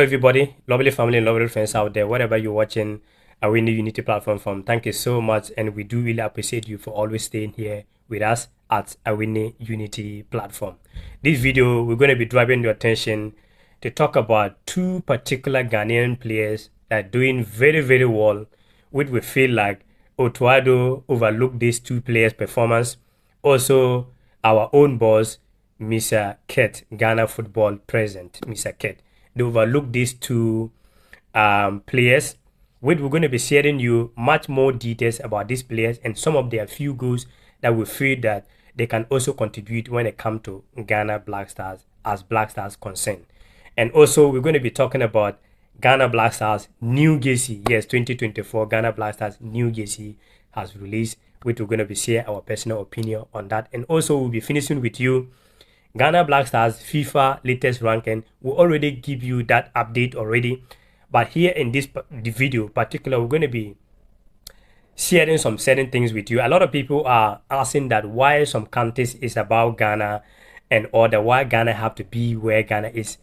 everybody, lovely family and lovely friends out there, whatever you're watching Awini Unity platform from. Thank you so much, and we do really appreciate you for always staying here with us at Awini Unity platform. This video, we're going to be driving your attention to talk about two particular Ghanaian players that are doing very, very well, which we feel like Otuado overlooked these two players' performance. Also, our own boss, Mr. Ket, Ghana Football President, Mr. Ket, they overlooked these two players, which we're going to be sharing you much more details about these players and some of their few goals that we feel that they can also contribute when it comes to Ghana Black Stars as Black Stars concerned. And also, we're going to be talking about Ghana Black Stars new jersey. Yes, 2024 Ghana Black Stars new jersey has released, which we're going to be sharing our personal opinion on that. And also, we'll be finishing with you Ghana Black Stars FIFA latest ranking. We'll already give you that update already. But here in this video particular, we're going to be sharing some certain things with you. A lot of people are asking that why some countries is about Ghana and order, why Ghana have to be where Ghana is.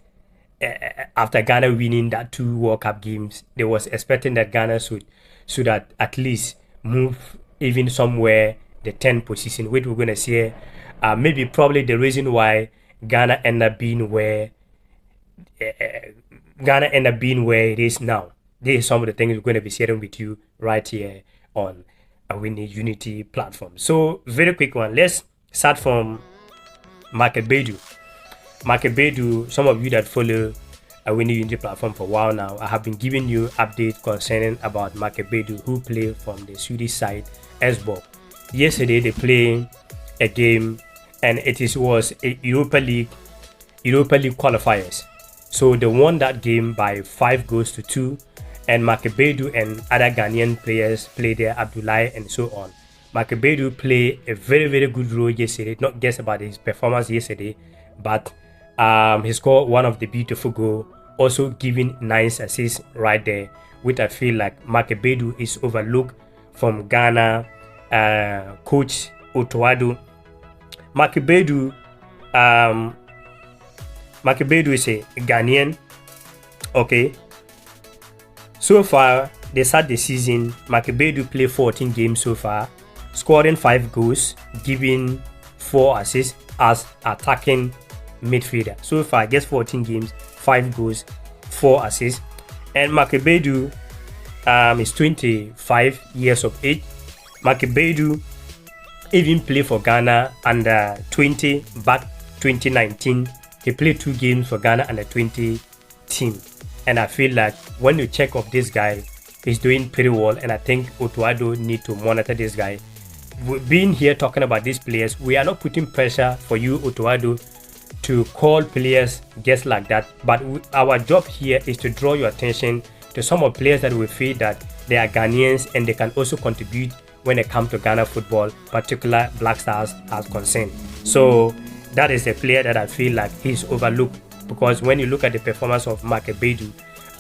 After Ghana winning that 2 World Cup games, they was expecting that Ghana should at least move even somewhere the 10th position, which we're going to see. Maybe probably the reason why Ghana end up being where it is now. These are some of the things we're going to be sharing with you right here on Awini Unity platform. So very quick one. Let's start from Maku. Maku, some of you that follow Awini Unity platform for a while now, I have been giving you updates concerning about Maku, who play from the Swedish side, Esbjerg. Yesterday they played a game, and was a Europa League qualifiers. So they won that game by 5 goals to 2, and Maku and other Ghanaian players played there, Abdullahi and so on. Maku played a very, very good role yesterday. Not just about his performance yesterday, but he scored one of the beautiful goals, also giving nice assists right there, which I feel like Maku is overlooked from Ghana coach Otuado. Maku is a Ghanaian. Okay. So far, they start the season. Maku played 14 games so far, scoring 5 goals, giving 4 assists as attacking midfielder. So far, just 14 games, 5 goals, 4 assists. And Maku is 25 years of age. Maku even played for Ghana under 20 back 2019. He played 2 games for Ghana under 20 team. And I feel like when you check off this guy, he's doing pretty well. And I think Otuado need to monitor this guy. Being here talking about these players, we are not putting pressure for you, Otuado, to call players just like that. But our job here is to draw your attention to some of players that we feel that they are Ghanaians and they can also contribute when it comes to Ghana football, particular Black Stars as concerned. So that is a player that I feel like he's overlooked, because when you look at the performance of Maku,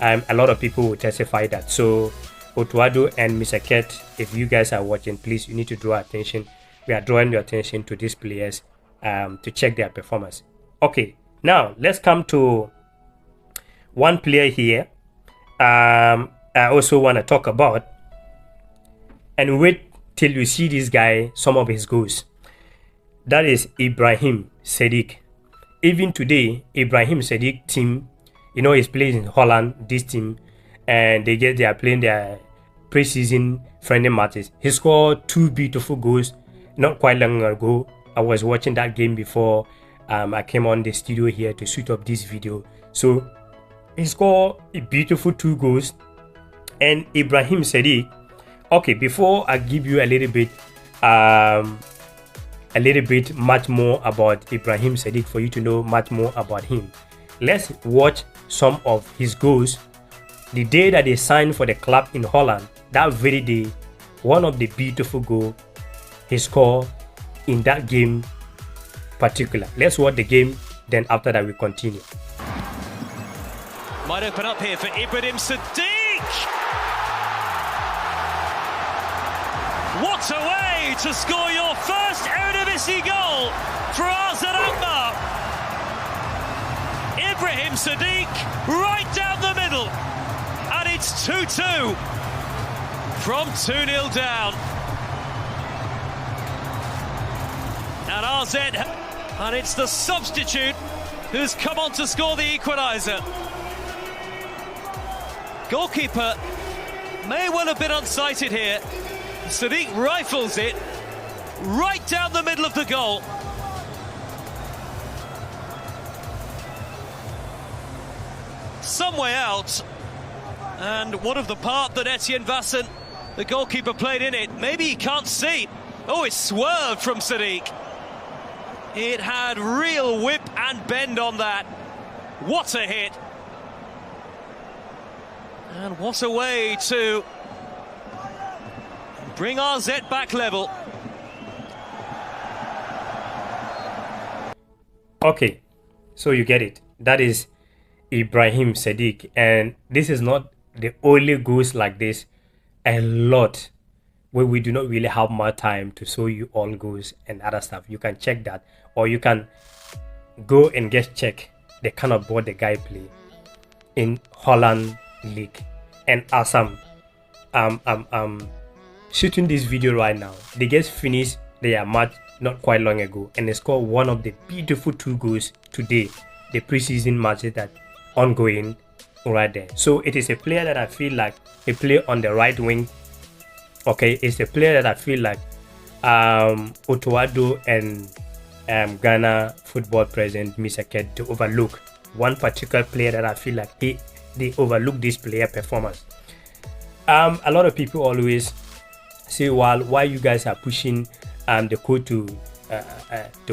a lot of people will testify that. So Otuado and Mr. Ket, if you guys are watching, please, you need to draw attention. We are drawing your attention to these players to check their performance. Okay, now let's come to one player here I also want to talk about, and wait till you see this guy, some of his goals. That is Ibrahim Sadik. Even today, Ibrahim Sadik team, you know, he's playing in Holland, this team, and they are playing their preseason friendly matches. He scored 2 beautiful goals not quite long ago. I was watching that game before I came on the studio here to shoot up this video. So he scored a beautiful 2 goals. And Ibrahim Sadik, okay, before I give you a little bit much more about Ibrahim Sadik for you to know much more about him, let's watch some of his goals. The day that they signed for the club in Holland, that very day, one of the beautiful goals he scored in that game particular. Let's watch the game, then after that we continue. Might open up here for Ibrahim Sadik! What a way to score your first Eredivisie goal for Arsenal. Ibrahim Sadik, right down the It's 2-2 from 2-0 down. And RZ, and it's the substitute who's come on to score the equaliser. Goalkeeper may well have been unsighted here. Sadik rifles it right down the middle of the goal. Some way out, and what of the part that Etienne Vasson, the goalkeeper, played in it? Maybe he can't see. Oh, it swerved from Sadik. It had real whip and bend on that. What a hit. And what a way to bring RZ back level. Okay, so you get it. That is Ibrahim Sadik, and this is not the only goals like this. A lot where we do not really have more time to show you all goals and other stuff. You can check that, or you can go and just check the kind of ball the guy play in Holland League. And as I'm shooting this video right now, they just finished their match not quite long ago, and they scored one of the beautiful 2 goals today, the preseason matches that ongoing right there. So it is a player that I feel like he play on the right wing. Okay, it's a player that I feel like Otoado and Ghana football president Misake to overlook. One particular player that I feel like they overlook this player performance. A lot of people always say, well, why you guys are pushing the coach to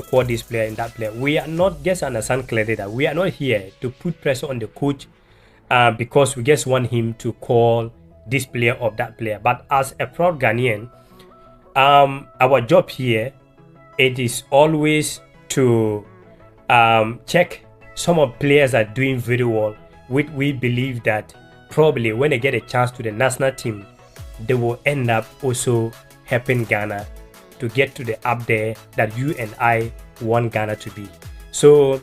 call this player and that player. We are not, just understand clearly that we are not here to put pressure on the coach because we just want him to call this player or that player. But as a proud Ghanaian, our job here, it is always to check some of players are doing very well, which we believe that probably when they get a chance to the national team, they will end up also helping Ghana to get to the up there that you and I want Ghana to be. So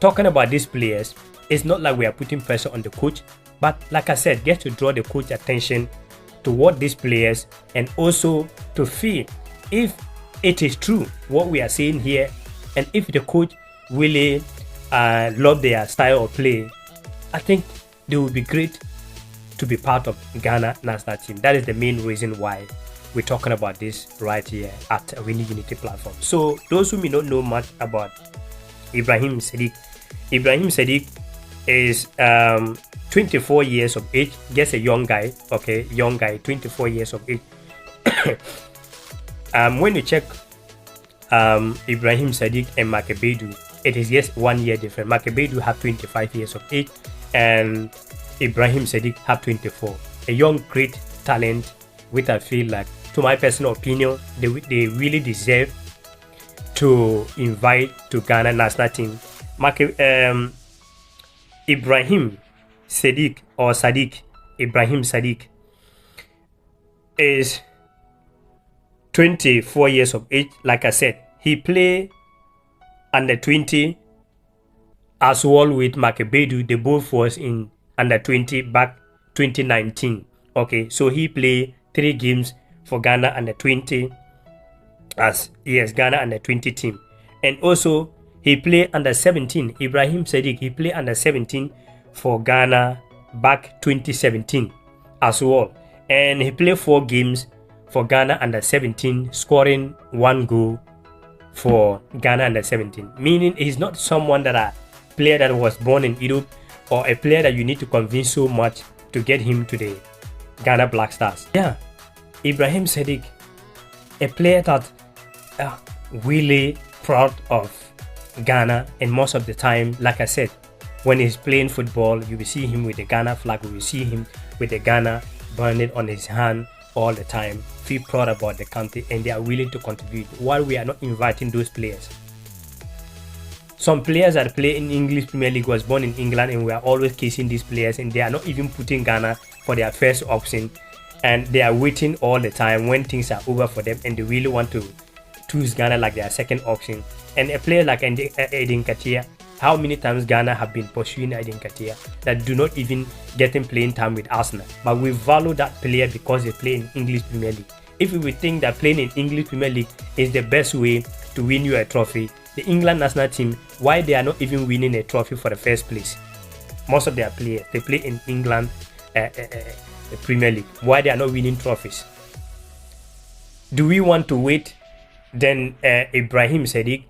talking about these players, it's not like we are putting pressure on the coach, but like I said, get to draw the coach attention toward these players, and also to feel if it is true what we are saying here, and if the coach really love their style of play, I think they will be great to be part of Ghana national team. That is the main reason why we're talking about this right here at Awini Unity platform. So those who may not know much about Ibrahim Sadik, Ibrahim Sadik is 24 years of age, just a young guy. Okay, young guy, 24 years of age. When you check Ibrahim Sadik and Maku, it is just 1 year different. Maku have 25 years of age and Ibrahim Sadik have 24. A young great talent, which I feel like, to my personal opinion, they really deserve to invite to Ghana national team. Ibrahim Sadik or Sadik, Ibrahim Sadik is 24 years of age. Like I said, he play under 20 as well with Maku. They both was in under 20 back 2019. Okay, so he played 3 games for Ghana under 20 as Ghana under 20 team, and also he played under 17. Ibrahim Sadik, he played under 17 for Ghana back 2017 as well, and he played 4 games for Ghana under 17, scoring 1 goal for Ghana under 17. Meaning he's not someone that a player that was born in Europe, or a player that you need to convince so much to get him to the Ghana Black Stars. Yeah, Ibrahim Sadik, a player that really proud of Ghana, and most of the time, like I said, when he's playing football, you will see him with the Ghana flag, you will see him with the Ghana bandit on his hand all the time. Feel proud about the country, and they are willing to contribute, while we are not inviting those players. Some players that play in English Premier League was born in England, and we are always kissing these players, and they are not even putting Ghana for their first option, and they are waiting all the time when things are over for them and they really want to choose Ghana like their second option. And a player like Edin Katia, How many times Ghana have been pursuing Aiden Katia that do not even get him playing time with Arsenal, but we value that player because they play in English Premier League. If we think that playing in English Premier League is the best way to win you a trophy, the England national team, why they are not even winning a trophy for the first place? Most of their players, they play in England Premier League. Why they are not winning trophies? Do we want to wait then Ibrahim Sadik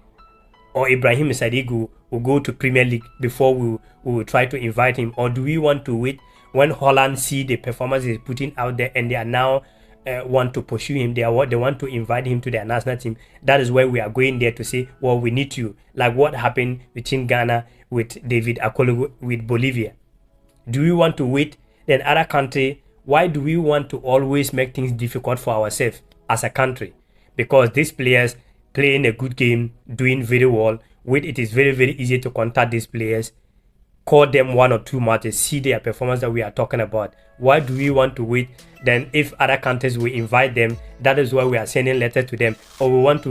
will go to Premier League before we will try to invite him? Or do we want to wait when Holland see the performance he's putting out there and they are now want to pursue him, they want to invite him to their national team? That is where we are going there to say, well, we need you. Like what happened between Ghana with David Akolo with Bolivia. Do we want to wait? Then other country, why do we want to always make things difficult for ourselves as a country? Because these players playing a good game, doing very well, it is very, very easy to contact these players, call them 1 or 2 matches, see their performance that we are talking about. Why do we want to wait? Then if other countries will invite them, that is why we are sending letters to them. Or we want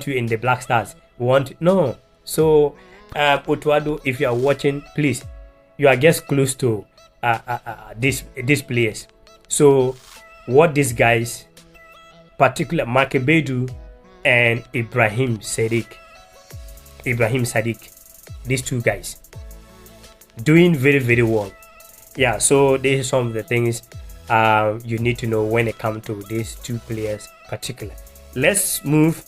you in the Black Stars. No. So Otuado, if you are watching, please, you are just close to these players. So what these guys, particularly Makebedu and Ibrahim Sadik, these 2 guys, doing very, very well. Yeah, so these are some of the things you need to know when it comes to these 2 players particular. Let's move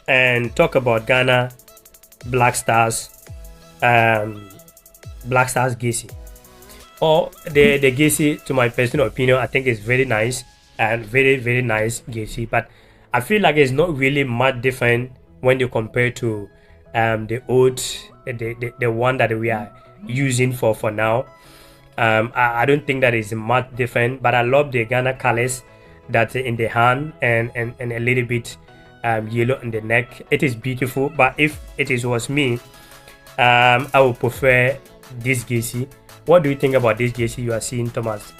and talk about Ghana Black Stars Gacy. Or the Gacy, to my personal opinion, I think it's very nice and very, very nice Gacy, but I feel like it's not really much different when you compare to the old the one that we are using for now. I don't think that is much different, but I love the Ghana colors that's in the hand and a little bit yellow in the neck. It is beautiful, but if it was me, I would prefer this Gacy. What do you think about this Gacy? You are seeing Thomas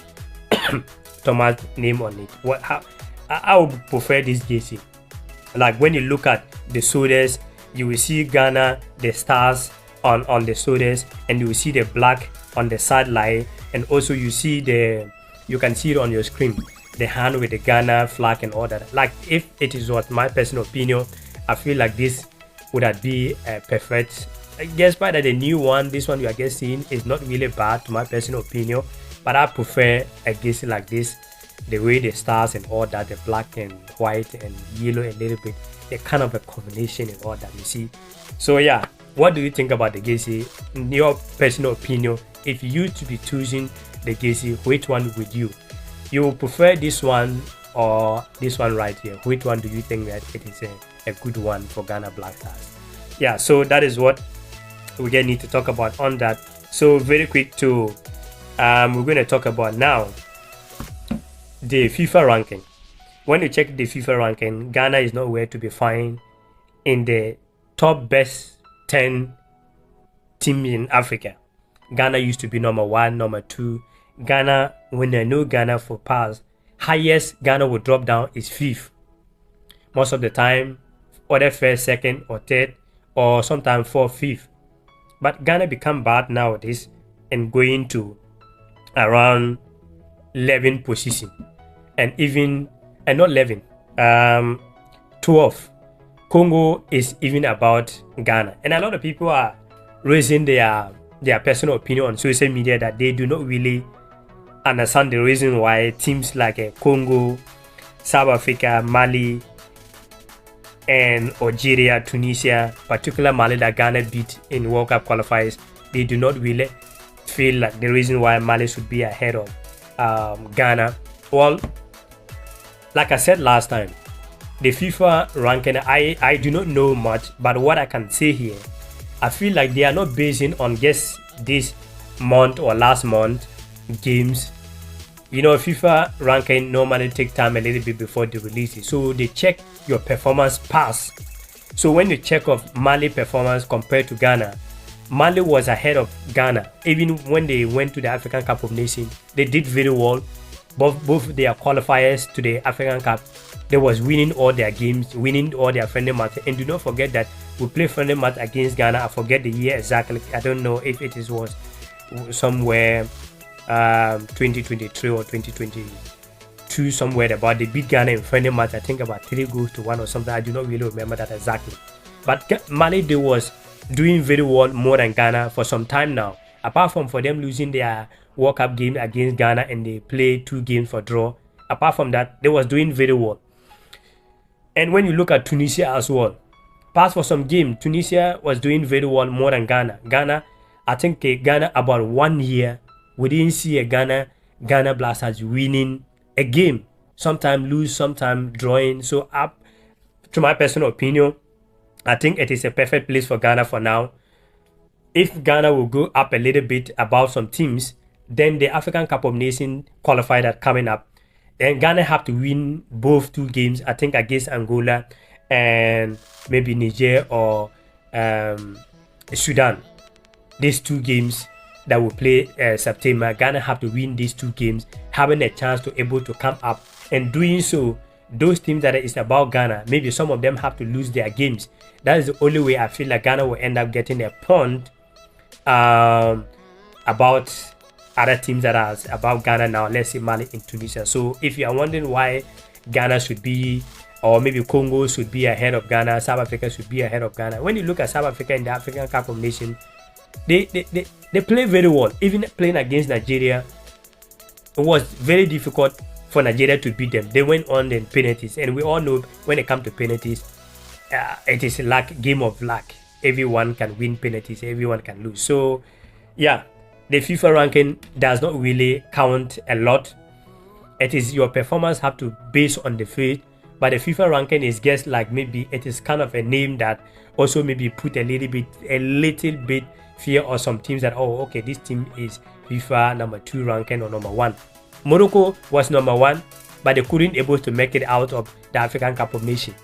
name on it. I would prefer this Gacy. Like when you look at the shoulders, you will see Ghana, the stars on the shoulders, and you will see the black on the sideline, and also you can see it on your screen, the hand with the Ghana flag and all that. Like if it is what my personal opinion, I feel like this would have been perfect. I guess by the new one, this one you are just seeing is not really bad to my personal opinion, but I prefer a Gacy like this, the way the stars and all that, the black and white and yellow a little bit, the kind of a combination and all that, you see. So yeah, what do you think about the Gacy? In your personal opinion, if you to be choosing the Gacy, which one would you prefer, this one or this one right here? Which one do you think that it is a good one for Ghana Black Stars? Yeah, so that is what we gonna need to talk about on that. So very quick to we're going to talk about now the FIFA ranking. When you check the FIFA ranking, Ghana is nowhere to be found in the top best 10 team in Africa. Ghana used to be number 1, number 2. Ghana, when I know Ghana for past, highest Ghana will drop down is 5th. Most of the time, other 1st, 2nd, or 3rd, or sometimes 4th, 5th. But Ghana become bad nowadays and going to around 11 position, and not 11, 12. Congo is even about Ghana, and a lot of people are raising their personal opinion on social media that they do not really understand the reason why teams like Congo, South Africa, Mali, and Algeria, Tunisia, particularly Mali that Ghana beat in World Cup qualifiers, they do not really feel like the reason why Mali should be ahead of Ghana. Well, like I said last time, the FIFA ranking, I do not know much, but what I can say here, I feel like they are not basing on just this month or last month games. You know, FIFA ranking normally take time a little bit before they release it, so they check your performance past. So when you check of Mali performance compared to Ghana, Mali was ahead of Ghana. Even when they went to the African Cup of Nations, they did very well. both their qualifiers to the African Cup. They was winning all their games, winning all their friendly matches. And do not forget that we play friendly match against Ghana. I forget the year exactly. I don't know if it was somewhere 2023 or 2022, somewhere about. They beat Ghana in friendly match. I think about 3-1 or something. I do not really remember that exactly. But Mali, they was doing very well more than Ghana for some time now. Apart from for them losing their World Cup game against Ghana and they played 2 games for draw. Apart from that, they was doing very well. And when you look at Tunisia as well, past for some game, Tunisia was doing very well more than Ghana. I think Ghana about 1 year, we didn't see a Ghana Blasters winning a game. Sometimes lose, sometimes drawing. So up to my personal opinion, I think it is a perfect place for Ghana for now. If Ghana will go up a little bit about some teams, then the African Cup of Nations qualifier that coming up, and Ghana have to win both 2 games, I think against Angola and maybe Niger or Sudan. These 2 games that will play September, Ghana have to win these 2 games, having a chance to able to come up. And doing so, those teams that is about Ghana, maybe some of them have to lose their games. That is the only way I feel like Ghana will end up getting a point about other teams that are about Ghana now, let's say Mali and Tunisia. So if you are wondering why Ghana should be, or maybe Congo should be ahead of Ghana, South Africa should be ahead of Ghana, when you look at South Africa in the African Cup of Nations, they play very well. Even playing against Nigeria, it was very difficult for Nigeria to beat them. They went on in penalties, and we all know when it comes to penalties, it is a game of luck. Everyone can win penalties, everyone can lose. So yeah, the FIFA ranking does not really count a lot. It is your performance have to base on the field, but the FIFA ranking is just like maybe it is kind of a name that also maybe put a little bit fear or some teams that, oh okay, this team is FIFA number 2 ranking or number 1. Morocco was number 1, but they couldn't able to make it out of the African Cup of Nations.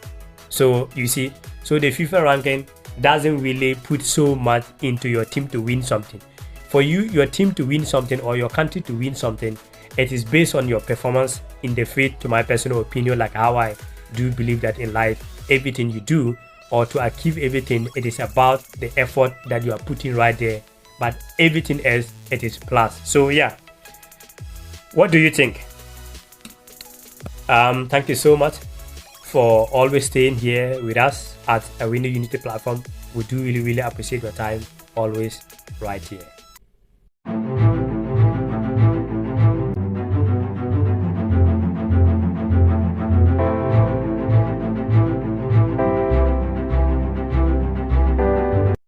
So you see, so the FIFA ranking doesn't really put so much into your team to win something. For you, your team to win something or your country to win something, it is based on your performance in the field, to my personal opinion, like how I do believe that in life, everything you do or to achieve everything, it is about the effort that you are putting right there. But everything else, it is plus. So yeah, what do you think? Thank you so much for always staying here with us at Awini Unity platform. We do really appreciate your time, always right here.